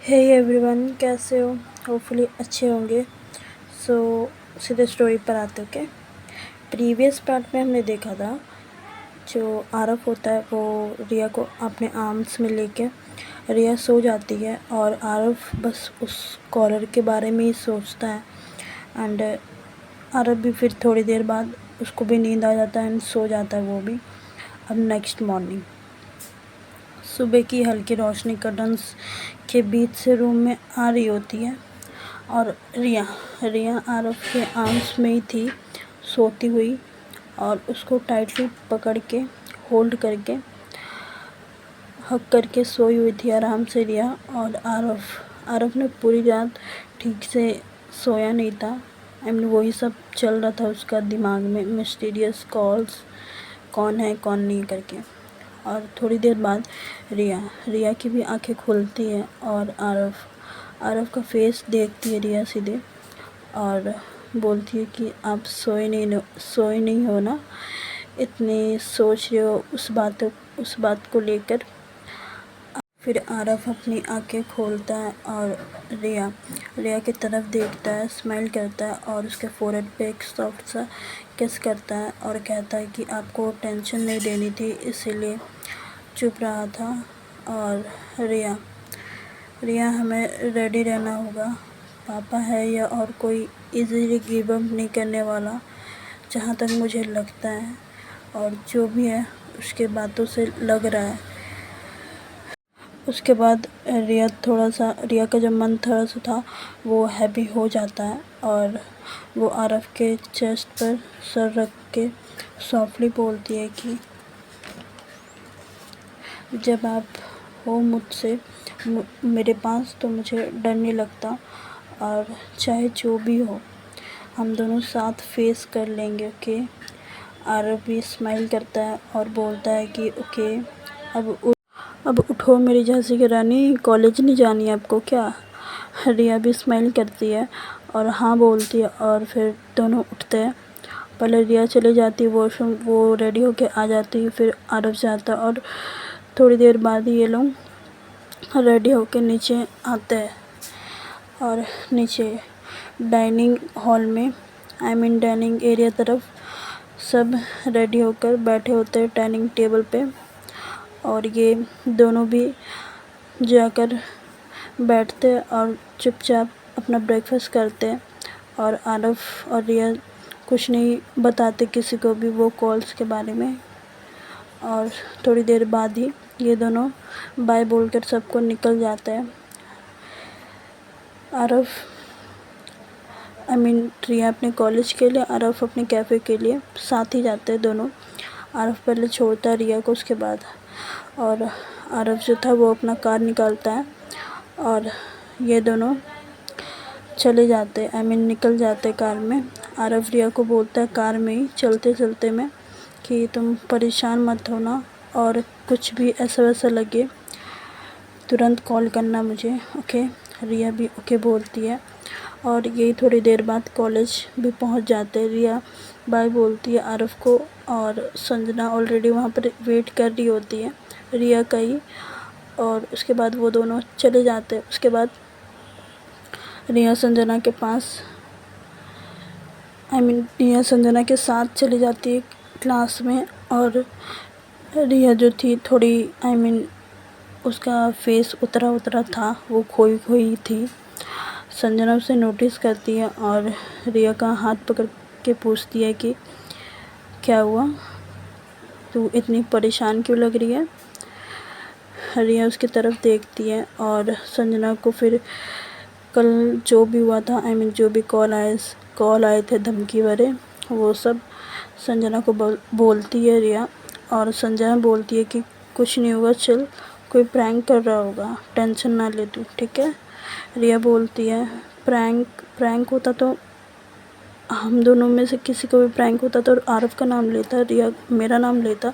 Hey everyone, कैसे हो? Hopefully अच्छे होंगे। सो सीधे स्टोरी पर आते ओके। प्रीवियस पार्ट में हमने देखा था जो आरफ होता है वो रिया को अपने आर्म्स में लेके रिया सो जाती है और आरफ बस उस कॉलर के बारे में ही सोचता है। एंड आरफ भी फिर थोड़ी देर बाद उसको भी नींद आ जाता है एंड सो जाता है वो भी। अब नेक्स्ट मॉर्निंग सुबह की हल्की रोशनी कर्टन्स के बीच से रूम में आ रही होती है और रिया आरफ के आर्म्स में ही थी सोती हुई और उसको टाइटली पकड़ के होल्ड करके हक करके सोई हुई थी आराम से रिया। और आरफ ने पूरी रात ठीक से सोया नहीं था। वही सब चल रहा था उसका दिमाग में, मिस्टीरियस कॉल्स, कौन है कौन नहीं करके। और थोड़ी देर बाद रिया की भी आंखें खुलती हैं और आरफ का फेस देखती है रिया सीधे और बोलती है कि आप सोए नहीं हो ना, इतनी सोच रहे हो उस बात को लेकर। फिर आरफ अपनी आंखें खोलता है और रिया की तरफ देखता है, स्माइल करता है और उसके फोrehead पे एक सॉफ्ट सा किस करता है और कहता है कि आपको टेंशन नहीं देनी थी इसीलिए चुप रहा था। और रिया हमें रेडी रहना होगा, पापा है या और कोई इजीली गिव अप नहीं करने वाला जहाँ तक मुझे लगता है, और जो भी है उसके बातों से लग रहा है। उसके बाद रिया का जो मन थोड़ा सा था वो हैप्पी हो जाता है और वो आरफ के चेस्ट पर सर रख के सॉफ्टली बोलती है कि जब आप हो मुझसे मेरे पास तो मुझे डर नहीं लगता, और चाहे जो भी हो हम दोनों साथ फेस कर लेंगे, ओके। आरफ भी स्माइल करता है और बोलता है कि ओके अब उठो मेरी झांसी की रानी, कॉलेज नहीं जानी है आपको क्या? रिया भी स्माइल करती है और हाँ बोलती है और फिर दोनों उठते हैं। पहले रिया चली जाती है वॉशरूम, वो रेडी होके आ जाती है, फिर आरफ जाता है और थोड़ी देर बाद ये लोग रेडी होके नीचे आते हैं और नीचे डाइनिंग हॉल में डाइनिंग एरिया तरफ सब रेडी होकर बैठे होते हैं डाइनिंग टेबल पे। और ये दोनों भी जाकर बैठते हैं और चुपचाप अपना ब्रेकफास्ट करते हैं। और आरफ और रिया कुछ नहीं बताते किसी को भी वो कॉल्स के बारे में। और थोड़ी देर बाद ही ये दोनों बाय बोलकर सबको निकल जाते हैं। रिया अपने कॉलेज के लिए, आरफ अपने कैफ़े के लिए साथ ही जाते हैं दोनों। आरफ पहले छोड़ता है रिया को, उसके बाद और आरफ जो था वो अपना कार निकालता है और ये दोनों चले जाते निकल जाते कार में। आरफ रिया को बोलता है कार में ही चलते चलते में कि तुम परेशान मत होना और कुछ भी ऐसा वैसा लगे तुरंत कॉल करना मुझे, ओके। रिया भी ओके बोलती है और यही थोड़ी देर बाद कॉलेज भी पहुंच जाते हैं। रिया बाय बोलती है आरफ को और संजना ऑलरेडी वहाँ पर वेट कर रही होती है रिया का ही। और उसके बाद वो दोनों चले जाते हैं। उसके बाद रिया संजना के पास रिया संजना के साथ चली जाती है क्लास में। और रिया जो थी थोड़ी उसका फेस उतरा था, वो खोई थी। संजना उसे नोटिस करती है और रिया का हाथ पकड़ के पूछती है कि क्या हुआ, तू इतनी परेशान क्यों लग रही है? रिया उसकी तरफ देखती है और संजना को फिर कल जो भी हुआ था, जो भी कॉल आए थे धमकी भरे, वो सब संजना को बोलती है रिया। और संजना बोलती है कि कुछ नहीं होगा, चल कोई प्रैंक कर रहा होगा, टेंशन ना ले तू, ठीक है। रिया बोलती है प्रैंक होता तो हम दोनों में से किसी को भी प्रैंक होता तो आरफ का नाम लेता, रिया मेरा नाम लेता,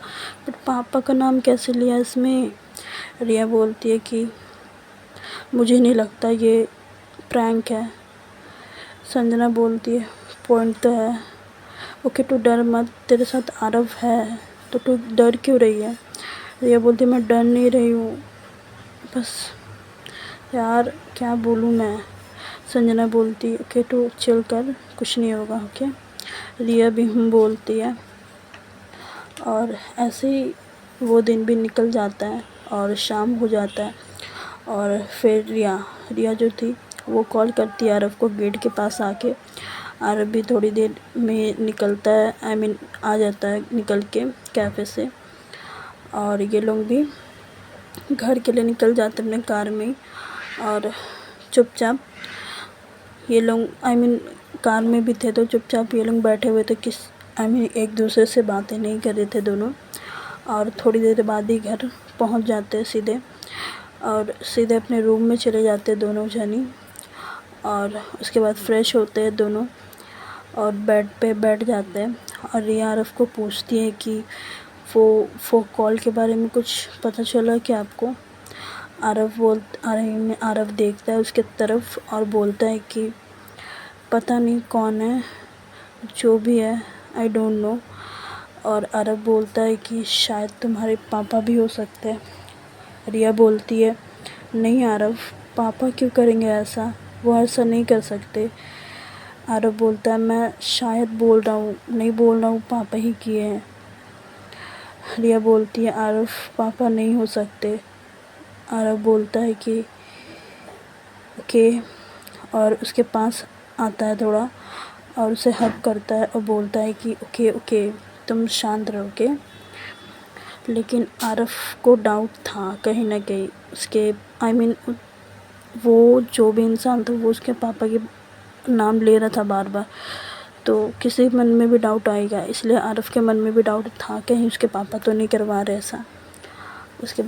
बट पापा का नाम कैसे लिया इसमें? रिया बोलती है कि मुझे नहीं लगता ये प्रैंक है। संजना बोलती है पॉइंट तो है, ओके तू डर मत, तेरे साथ आरफ है तो तू डर क्यों रही है? रिया बोलती है मैं डर नहीं रही हूँ, बस यार क्या बोलूँ मैं। संजना बोलती ओके तो चिल कर, कुछ नहीं होगा ओके। रिया भी बोलती है और ऐसे ही वो दिन भी निकल जाता है और शाम हो जाता है। और फिर रिया जो थी वो कॉल करती है आरव को गेट के पास आके। आरव भी थोड़ी देर में निकलता है, आ जाता है निकल के कैफ़े से। और ये लोग भी घर के लिए निकल जाते अपने कार में। और चुपचाप ये लोग कार में भी थे तो चुपचाप ये लोग बैठे हुए थे, एक दूसरे से बातें नहीं कर रहे थे दोनों। और थोड़ी देर बाद ही घर पहुंच जाते सीधे, और सीधे अपने रूम में चले जाते दोनों जनी। और उसके बाद फ्रेश होते हैं दोनों और बेड पे बैठ जाते हैं। और रिया आरव को पूछती है कि वो कॉल के बारे में कुछ पता चला क्या आपको। आरव देखता है उसके तरफ और बोलता है कि पता नहीं कौन है, जो भी है आई डोंट नो। और आरव बोलता है कि शायद तुम्हारे पापा भी हो सकते हैं। रिया बोलती है नहीं आरव, पापा क्यों करेंगे ऐसा, वो ऐसा नहीं कर सकते। आरव बोलता है मैं शायद बोल रहा हूँ, नहीं बोल रहा हूँ, पापा ही किए हैं। रिया बोलती है आरव पापा नहीं हो सकते। आरव बोलता है कि ओके, और उसके पास आता है थोड़ा और उसे हग करता है और बोलता है कि ओके ओके तुम शांत रहोगे। लेकिन आरव को डाउट था कहीं ना कहीं उसके वो जो भी इंसान था वो उसके पापा के नाम ले रहा था बार बार, तो किसी मन में भी डाउट आएगा, इसलिए आरव के मन में भी डाउट था कहीं उसके पापा तो नहीं करवा रहे ऐसा। उसके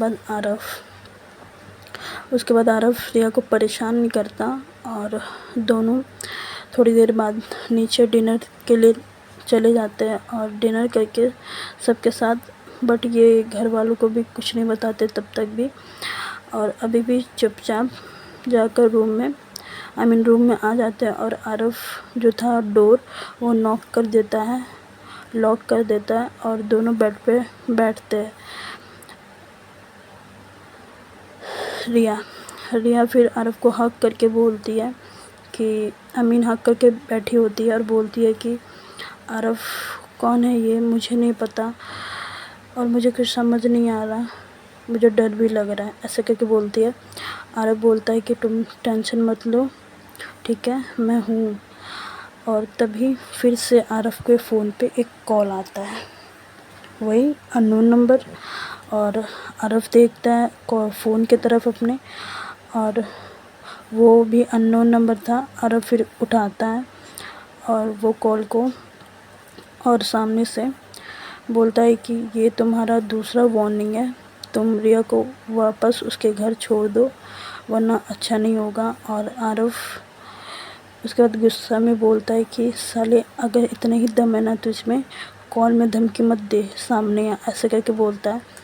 बाद आरव रिया को परेशान नहीं करता और दोनों थोड़ी देर बाद नीचे डिनर के लिए चले जाते हैं और डिनर करके सबके साथ, बट ये घर वालों को भी कुछ नहीं बताते तब तक भी। और अभी भी चुपचाप जाकर रूम में आ जाते हैं। और आरव जो था डोर वो लॉक कर देता है और दोनों बेड पे बैठते हैं। रिया फिर आरव को हक करके बोलती है कि हक करके बैठी होती है और बोलती है कि आरव कौन है ये, मुझे नहीं पता और मुझे कुछ समझ नहीं आ रहा, मुझे डर भी लग रहा है, ऐसे करके बोलती है। आरव बोलता है कि तुम टेंशन मत लो, ठीक है मैं हूँ। और तभी फिर से आरव के फ़ोन पे एक कॉल आता है, वही अननोन नंबर। और आरव देखता है फ़ोन की तरफ अपने, और वो भी अननोन नंबर था। आरव फिर उठाता है और वो कॉल को, और सामने से बोलता है कि ये तुम्हारा दूसरा वार्निंग है, तुम रिया को वापस उसके घर छोड़ दो वरना अच्छा नहीं होगा। और आरव उसके बाद गुस्सा में बोलता है कि साले अगर इतना ही दम है ना तो इसमें कॉल में धमकी मत दे सामने, ऐसे करके बोलता है।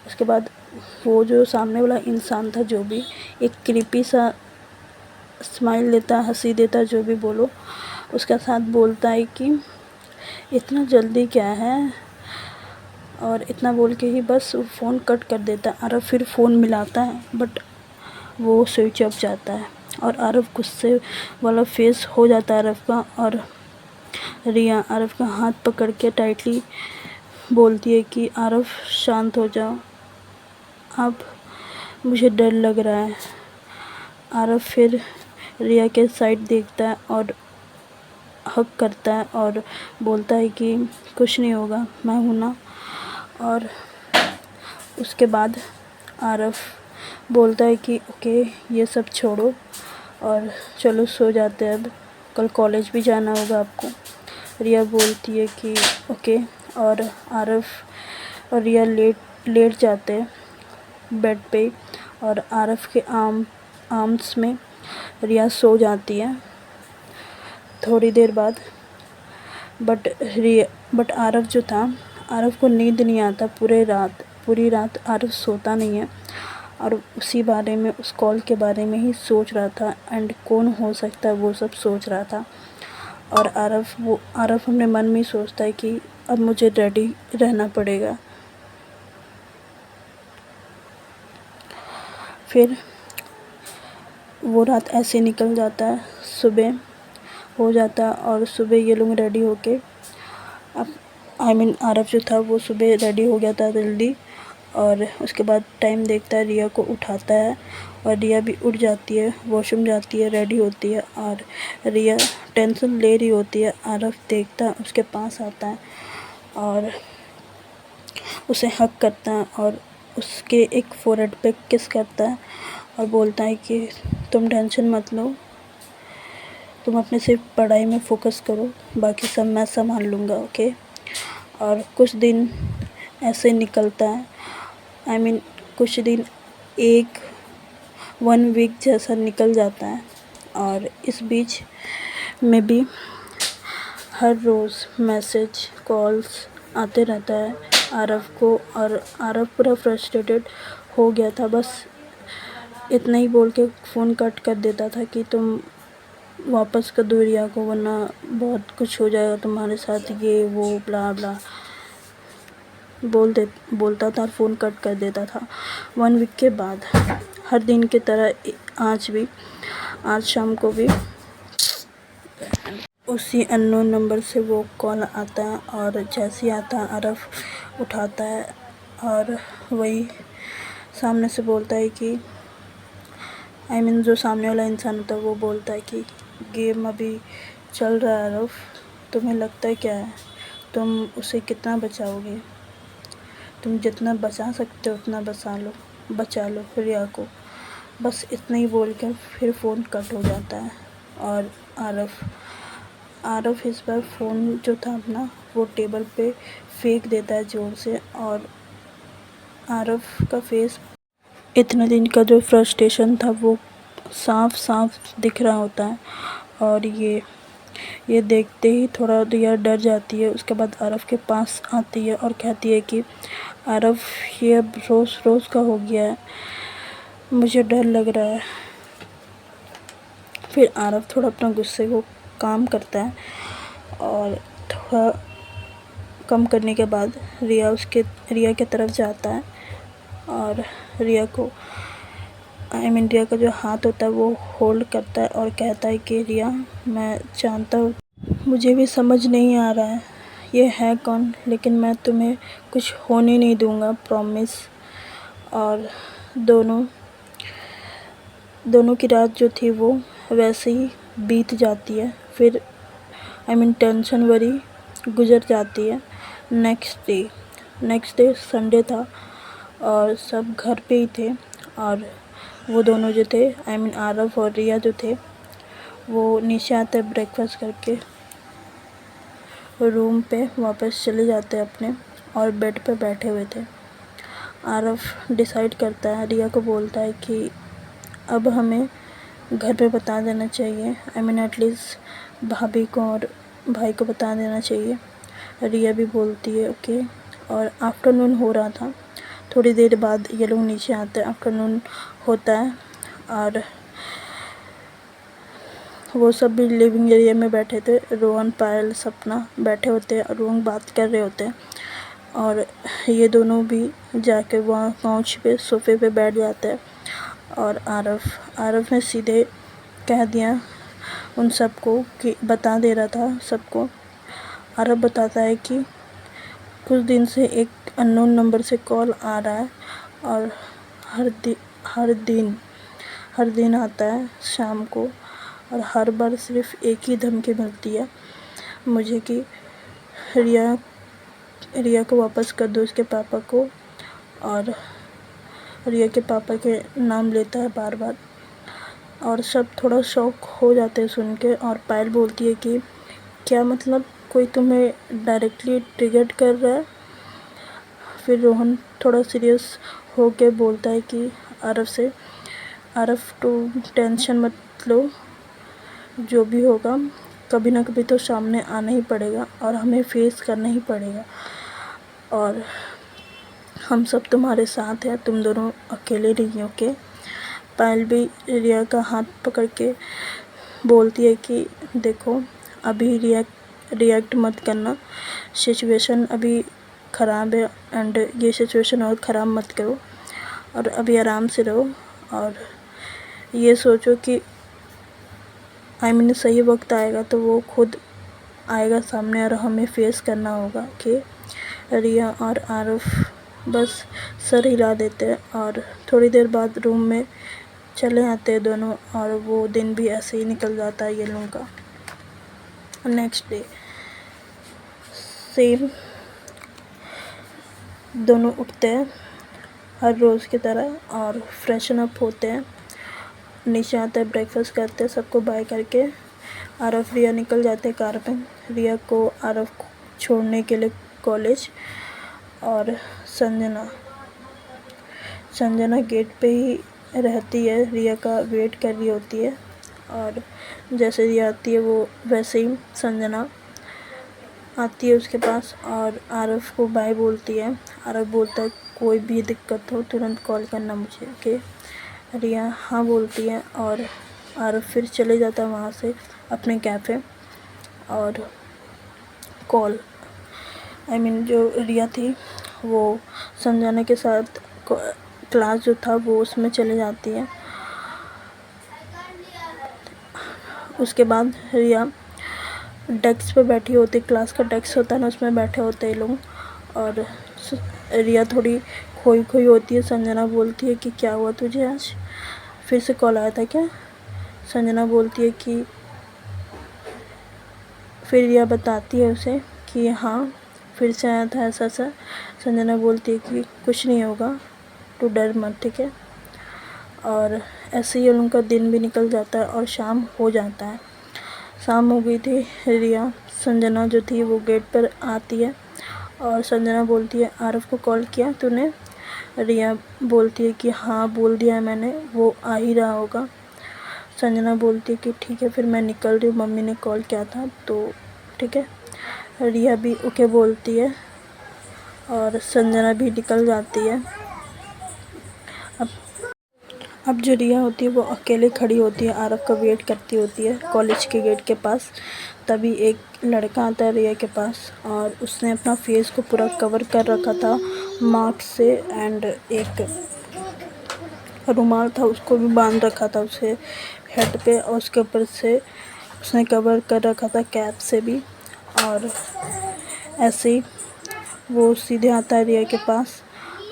उसके बाद वो जो सामने वाला इंसान था जो भी एक क्रीपी सा स्माइल देता, हंसी देता, जो भी बोलो, उसके साथ बोलता है कि इतना जल्दी क्या है, और इतना बोल के ही बस फ़ोन कट कर देता है। आरव फिर फ़ोन मिलाता है बट वो स्विच ऑफ जाता है और आरव गुस्से वाला फेस हो जाता है आरव का। और रिया आरव का हाथ पकड़ के टाइटली बोलती है कि आरव शांत हो जाओ, अब मुझे डर लग रहा है। आरव फिर रिया के साइड देखता है और हग करता है और बोलता है कि कुछ नहीं होगा, मैं हूँ ना। और उसके बाद आरव बोलता है कि ओके ये सब छोड़ो और चलो सो जाते हैं, अब कल कॉलेज भी जाना होगा आपको। रिया बोलती है कि ओके, और आरव और रिया लेट जाते हैं बेड पे, और आरव के आर्म्स में रिया सो जाती है थोड़ी देर बाद। बट आरव जो था, आरव को नींद नहीं आता पूरी रात आरव सोता नहीं है और उसी बारे में, उस कॉल के बारे में ही सोच रहा था एंड कौन हो सकता है वो सब सोच रहा था। और आरव अपने मन में ही सोचता है कि अब मुझे रेडी रहना पड़ेगा। फिर वो रात ऐसे निकल जाता है, सुबह हो जाता है और सुबह ये लोग रेडी होके अब आरव जो था वो सुबह रेडी हो गया था जल्दी, और उसके बाद टाइम देखता है, रिया को उठाता है और रिया भी उठ जाती है, वॉशरूम जाती है, रेडी होती है और रिया टेंशन ले रही होती है। आरव देखता है, उसके पास आता है और उसे हग करता है और उसके एक फोरहेड पे किस करता है और बोलता है कि तुम टेंशन मत लो, तुम अपने सिर्फ पढ़ाई में फ़ोकस करो, बाकी सब मैं संभाल लूँगा, ओके। और कुछ दिन ऐसे निकलता है, कुछ दिन एक 1 वीक जैसा निकल जाता है और इस बीच में भी हर रोज़ मैसेज कॉल्स आते रहता है आरव को, और आरव पूरा फ्रस्ट्रेटेड हो गया था। बस इतना ही बोल के फ़ोन कट कर देता था कि तुम वापस कर दो रिया को, वरना बहुत कुछ हो जाएगा तुम्हारे साथ, ये वो ब्ला ब्ला बोलता था और फ़ोन कट कर देता था। 1 वीक के बाद हर दिन की तरह आज शाम को भी उसी अननोन नंबर से वो कॉल आता है और जैसे ही आता है आरव उठाता है और वही सामने से बोलता है कि जो सामने वाला इंसान होता है वो बोलता है कि गेम अभी चल रहा है आरव, तुम्हें लगता है क्या है, तुम उसे कितना बचाओगे, तुम जितना बचा सकते हो उतना बचा लो रिया को। बस इतना ही बोल कर फिर फ़ोन कट हो जाता है और आरव इस बार फ़ोन जो था अपना वो टेबल पे फेंक देता है ज़ोर से, और आरव का फेस, इतने दिन का जो फ्रस्ट्रेशन था वो साफ दिख रहा होता है। और ये देखते ही थोड़ा रिया डर जाती है। उसके बाद आरव के पास आती है और कहती है कि आरव, ये अब रोज़ का हो गया है, मुझे डर लग रहा है। फिर आरव थोड़ा अपना गुस्से को काम करता है और थोड़ा कम करने के बाद रिया के तरफ जाता है और रिया का जो हाथ होता है वो होल्ड करता है और कहता है कि रिया, मैं जानता हूँ, मुझे भी समझ नहीं आ रहा है ये है कौन, लेकिन मैं तुम्हें कुछ होने नहीं दूँगा, प्रॉमिस। और दोनों की रात जो थी वो वैसे ही बीत जाती है। फिर टेंशन वरी गुजर जाती है। नेक्स्ट डे संडे था और सब घर पे ही थे, और वो दोनों जो थे आरव और रिया जो थे वो नीचे आते ब्रेकफास्ट करके रूम पे वापस चले जाते अपने, और बेड पे बैठे हुए थे। आरव डिसाइड करता है, रिया को बोलता है कि अब हमें घर पे बता देना चाहिए, एटलीस्ट भाभी को और भाई को बता देना चाहिए। रिया भी बोलती है ओके। और आफ्टरनून हो रहा था, थोड़ी देर बाद ये लोग नीचे आते हैं, आफ्टरनून होता है और वो सब भी लिविंग एरिया में बैठे थे। रोहन, पायल, सपना बैठे होते हैं और रोहन बात कर रहे होते हैं, और ये दोनों भी जाके वहाँ काउच पे सोफ़े पे बैठ जाते हैं। और आरव ने सीधे कह दिया उन सबको कि बता दे रहा था सबको। आरव बताता है कि कुछ दिन से एक अननोन नंबर से कॉल आ रहा है और हर दिन आता है शाम को, और हर बार सिर्फ एक ही धमकी मिलती है मुझे कि रिया को वापस कर दो उसके पापा को, और रिया के पापा के नाम लेता है बार बार। और सब थोड़ा शॉक हो जाते हैं सुन के, और पायल बोलती है कि क्या मतलब, कोई तुम्हें डायरेक्टली ट्रिगर कर रहा है। फिर रोहन थोड़ा सीरियस हो के बोलता है कि आरव तो टेंशन मत लो, जो भी होगा कभी ना कभी तो सामने आना ही पड़ेगा और हमें फेस करना ही पड़ेगा, और हम सब तुम्हारे साथ हैं, तुम दोनों अकेले नहीं हो के। पायल भी रिया का हाथ पकड़ के बोलती है कि देखो, अभी रिएक्ट मत करना, सिचुएशन अभी ख़राब है, एंड ये सिचुएशन और ख़राब मत करो, और अभी आराम से रहो। और ये सोचो कि सही वक्त आएगा तो वो खुद आएगा सामने और हमें फेस करना होगा कि रिया और आरफ बस सर हिला देते हैं और थोड़ी देर बाद रूम में चले आते हैं दोनों, और वो दिन भी ऐसे ही निकल जाता है ये लोगों का। नेक्स्ट डे सेम दोनों उठते हैं हर रोज़ की तरह और फ्रेशन अप होते हैं, नीचे आते हैं, ब्रेकफास्ट करते हैं, सबको बाय करके आरफ रिया निकल जाते हैं कार में, रिया को आरफ को छोड़ने के लिए कॉलेज। और संजना गेट पे ही रहती है, रिया का वेट कर रही होती है, और जैसे रिया आती है वो वैसे ही संजना आती है उसके पास और आरफ को बाय बोलती है। आरफ बोलता है कोई भी दिक्कत हो तुरंत कॉल करना मुझे, ओके। रिया हाँ बोलती है और आरफ फिर चले जाता है वहाँ से अपने कैफ़े। और जो रिया थी वो संजना के साथ क्लास जो था वो उसमें चले जाती है। उसके बाद रिया डेस्क पे बैठी होती, क्लास का डेस्क होता है ना, उसमें बैठे होते हैं लोग, और रिया थोड़ी खोई होती है। संजना बोलती है कि क्या हुआ तुझे, आज फिर से कॉल आया था क्या? संजना बोलती है कि फिर रिया बताती है उसे कि हाँ फिर से आया था ऐसा। संजना बोलती है कि कुछ नहीं होगा, तू डर मत, ठीक है। और ऐसे ही उनका दिन भी निकल जाता है और शाम हो जाता है। शाम हो गई थी, रिया संजना जो थी वो गेट पर आती है और संजना बोलती है आरफ को कॉल किया तूने? रिया बोलती है कि हाँ बोल दिया मैंने, वो आ ही रहा होगा। संजना बोलती है कि ठीक है फिर मैं निकल रही हूँ, मम्मी ने कॉल किया था तो ठीक है। रिया भी ओके बोलती है और संजना भी निकल जाती है। अब जो रिया होती है वो अकेले खड़ी होती है, आरफ का वेट करती होती है कॉलेज के गेट के पास। तभी एक लड़का आता है रिया के पास और उसने अपना फेस को पूरा कवर कर रखा था मास्क से, एंड एक रुमाल था उसको भी बांध रखा था उसके हेड पे, और उसके ऊपर से उसने कवर कर रखा था कैप से भी। और ऐसे ही वो सीधे आता है रिया के पास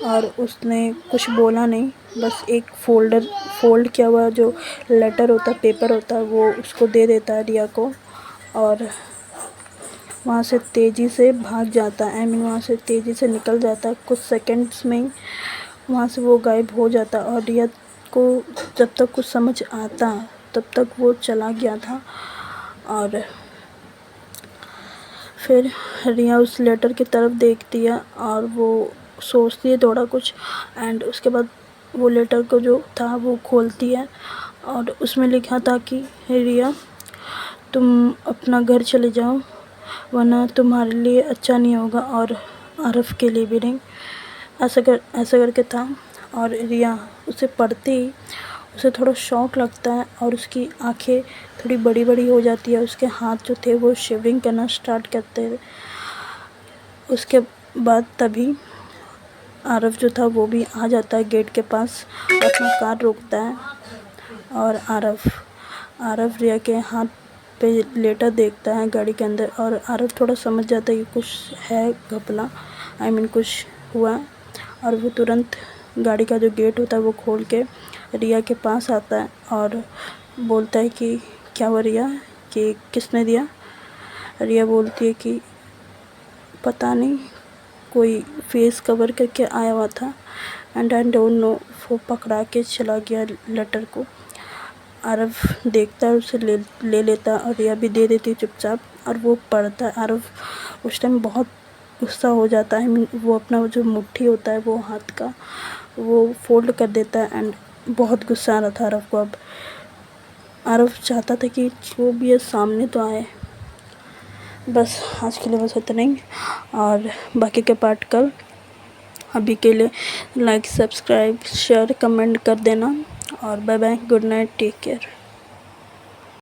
और उसने कुछ बोला नहीं, बस एक फोल्ड किया हुआ जो लेटर होता है, पेपर होता है, वो उसको दे देता है रिया को और वहाँ से तेज़ी से भाग जाता है। वहाँ से तेज़ी से निकल जाता है, कुछ सेकंड्स में ही वहाँ से वो गायब हो जाता। और रिया को जब तक कुछ समझ आता तब तक वो चला गया था। और फिर रिया उस लेटर की तरफ देखती है और वो सोचती है थोड़ा कुछ, एंड उसके बाद वो लेटर को जो था वो खोलती है और उसमें लिखा था कि रिया तुम अपना घर चले जाओ वरना तुम्हारे लिए अच्छा नहीं होगा और आरफ के लिए भी नहीं। ऐसा करके था। और रिया उसे पढ़ते ही उसे थोड़ा शॉक लगता है और उसकी आंखें थोड़ी बड़ी बड़ी हो जाती है, उसके हाथ जो थे वो शिवरिंग करना स्टार्ट करते हैं। उसके बाद तभी आरफ जो था वो भी आ जाता है गेट के पास, अपना कार रोकता है और आरफ रिया के हाथ पे लेटर देखता है गाड़ी के अंदर, और आरफ थोड़ा समझ जाता है कि कुछ है घपला, कुछ हुआ। और वो तुरंत गाड़ी का जो गेट होता है वो खोल के रिया के पास आता है और बोलता है कि क्या हुआ रिया, कि किसने दिया? रिया बोलती है कि पता नहीं, कोई फेस कवर करके आया हुआ था एंड आई डोंट नो, वो पकड़ा के चला गया लेटर को। आरफ देखता है उसे ले लेता है और रिया भी दे देती है चुपचाप, और वो पढ़ता है। आरफ उस टाइम बहुत गुस्सा हो जाता है। वो अपना जो मुट्ठी होता है वो हाथ का वो फोल्ड कर देता है एंड बहुत गुस्सा आ रहा था आरफ को। अब आरफ चाहता था कि जो भी है सामने तो आए। बस आज के लिए बस इतना ही, और बाकी के पार्ट कल। अभी के लिए लाइक, सब्सक्राइब, शेयर, कमेंट कर देना, और bye bye, good night, take care.